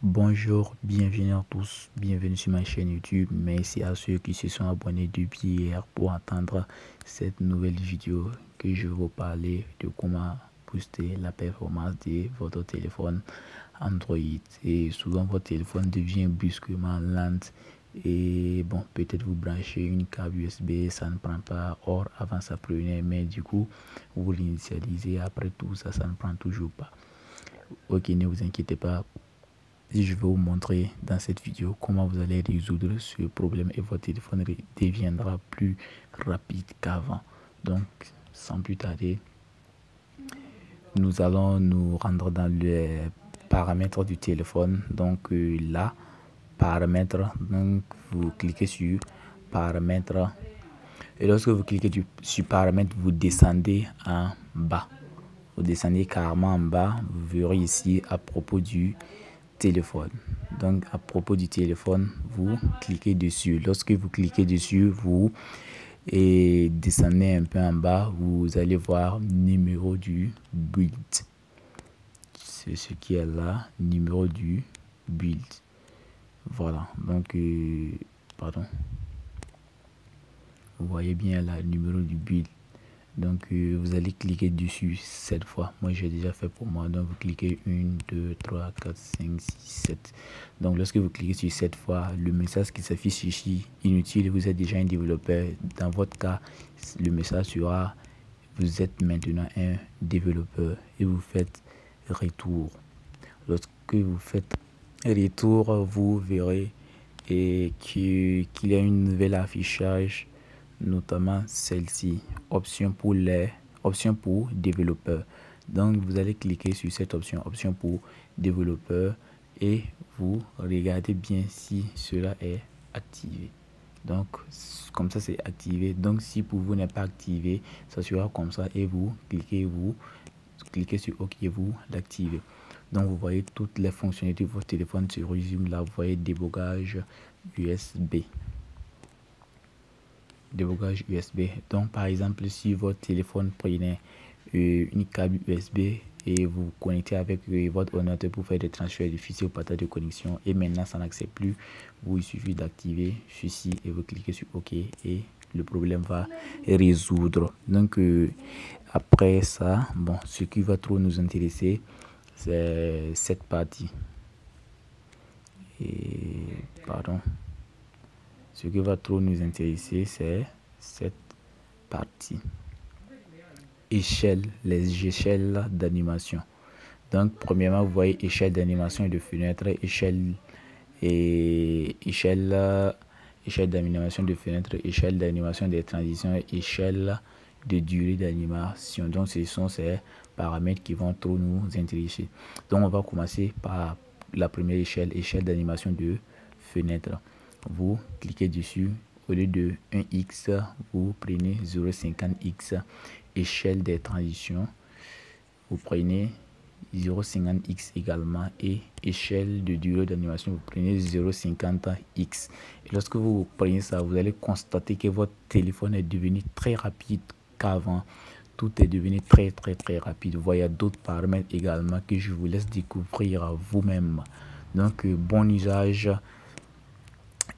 Bonjour, bienvenue à tous, bienvenue sur ma chaîne YouTube. Merci à ceux qui se sont abonnés depuis hier pour entendre cette nouvelle vidéo que je vais vous parler de comment booster la performance de votre téléphone Android. Et souvent votre téléphone devient brusquement lent et bon, peut-être vous branchez une câble USB, ça ne prend pas. Or avant ça prenait, mais du coup vous l'initialisez, après tout ça, ça ne prend toujours pas. Ok, ne vous inquiétez pas. Je vais vous montrer dans cette vidéo comment vous allez résoudre ce problème et votre téléphone deviendra plus rapide qu'avant. Donc sans plus tarder, nous allons nous rendre dans les paramètres du téléphone. Donc là, paramètres, donc vous cliquez sur paramètres et lorsque vous cliquez sur paramètres, vous descendez en bas. Vous descendez carrément en bas, vous verrez ici à propos du téléphone. Donc à propos du téléphone, vous cliquez dessus. Lorsque vous cliquez dessus, vous descendez un peu en bas, vous allez voir numéro du build. C'est ce qui est là, numéro du build. Voilà, donc pardon, vous voyez bien là, numéro du build. Donc vous allez cliquer dessus cette fois. Moi j'ai déjà fait pour moi. Donc vous cliquez 1 2 3 4 5 6 7. Donc lorsque vous cliquez sur cette fois, le message qui s'affiche ici, inutile, vous êtes déjà un développeur. Dans votre cas, le message sera vous êtes maintenant un développeur et vous faites retour. Lorsque vous faites retour, vous verrez qu'il y a une nouvelle affichage, notamment celle-ci, option pour développeurs. Donc vous allez cliquer sur cette option pour développeurs et vous regardez bien si cela est activé. Donc comme ça c'est activé. Donc si pour vous n'est pas activé, ça sera comme ça et vous cliquez sur OK et vous l'activez. Donc vous voyez toutes les fonctionnalités de votre téléphone se résument là. Vous voyez débogage USB. Débogage USB. Donc par exemple, si votre téléphone prenait une câble USB et vous connectez avec votre ordinateur pour faire des transferts difficiles au partage de connexion et maintenant ça n'accepte plus, il suffit d'activer ceci et vous cliquez sur OK et le problème va résoudre. Donc après ça, bon, ce qui va trop nous intéresser, c'est cette partie. Ce qui va trop nous intéresser, c'est cette partie. Échelle, les échelles d'animation. Donc premièrement, vous voyez échelle d'animation et de fenêtre, échelle d'animation de fenêtre, échelle d'animation des transitions, échelle de durée d'animation. Donc ce sont ces paramètres qui vont trop nous intéresser. Donc on va commencer par la première échelle d'animation de fenêtre. Vous cliquez dessus, au lieu de 1x, vous prenez 0,50x. Échelle des transitions, vous prenez 0,50x également et échelle de durée d'animation, vous prenez 0,50x. Et lorsque vous prenez ça, vous allez constater que votre téléphone est devenu très rapide qu'avant. Tout est devenu très rapide. Vous voyez d'autres paramètres également que je vous laisse découvrir à vous-même. Donc bon usage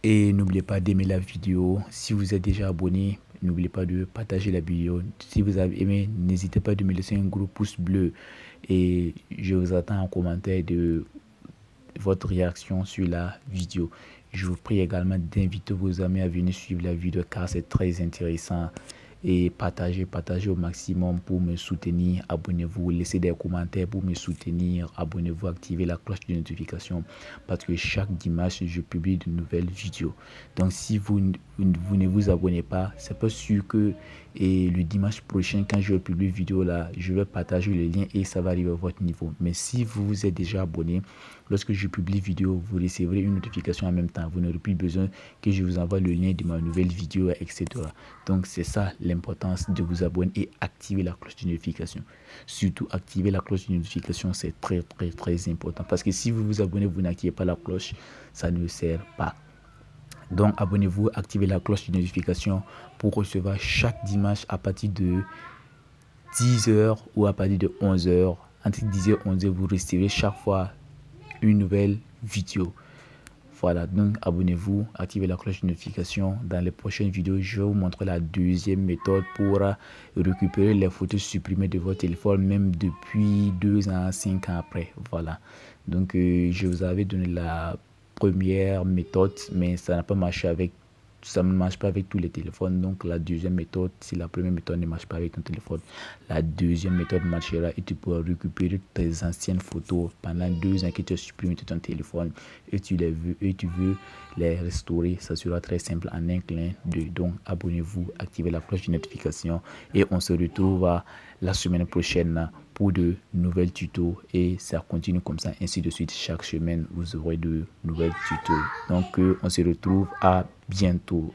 et n'oubliez pas d'aimer la vidéo. Si vous êtes déjà abonné, n'oubliez pas de partager la vidéo. Si vous avez aimé, n'hésitez pas de me laisser un gros pouce bleu et je vous attends en commentaire de votre réaction sur la vidéo. Je vous prie également d'inviter vos amis à venir suivre la vidéo car c'est très intéressant. Et partagez au maximum pour me soutenir. Abonnez-vous, laissez des commentaires pour me soutenir. Abonnez-vous, activez la cloche de notification parce que chaque dimanche je publie de nouvelles vidéos. Donc si vous ne vous abonnez pas, c'est pas sûr que le dimanche prochain quand je vais publier une vidéo là, je vais partager le lien et ça va arriver à votre niveau. Mais si vous vous êtes déjà abonné, lorsque je publie vidéo, vous recevrez une notification en même temps. Vous n'aurez plus besoin que je vous envoie le lien de ma nouvelle vidéo, etc. Donc c'est ça l'importance de vous abonner et activer la cloche de notification. Surtout activer la cloche de notification, c'est très important. Parce que si vous vous abonnez, vous n'activez pas la cloche, ça ne sert pas. Donc abonnez-vous, activez la cloche de notification pour recevoir chaque dimanche à partir de 10h ou à partir de 11h. Entre 10h et 11h, vous recevrez chaque fois une nouvelle vidéo. Voilà, donc abonnez-vous, activez la cloche de notification. Dans les prochaines vidéos, je vais vous montrer la deuxième méthode pour récupérer les photos supprimées de votre téléphone, même depuis 2 ans, 5 ans après. Voilà, donc je vous avais donné la première méthode, mais ça n'a pas marché avec ça ne marche pas avec tous les téléphones. Donc la deuxième méthode, si la première méthode ne marche pas avec ton téléphone, la deuxième méthode marchera et tu pourras récupérer tes anciennes photos pendant 2 ans que tu as supprimé de ton téléphone et tu veux les restaurer. Ça sera très simple en un clin d'œil. Donc abonnez-vous, activez la cloche de notification et on se retrouve la semaine prochaine pour de nouvelles tutos, et ça continue comme ça, ainsi de suite. Chaque semaine vous aurez de nouvelles tutos. Donc on se retrouve à bientôt.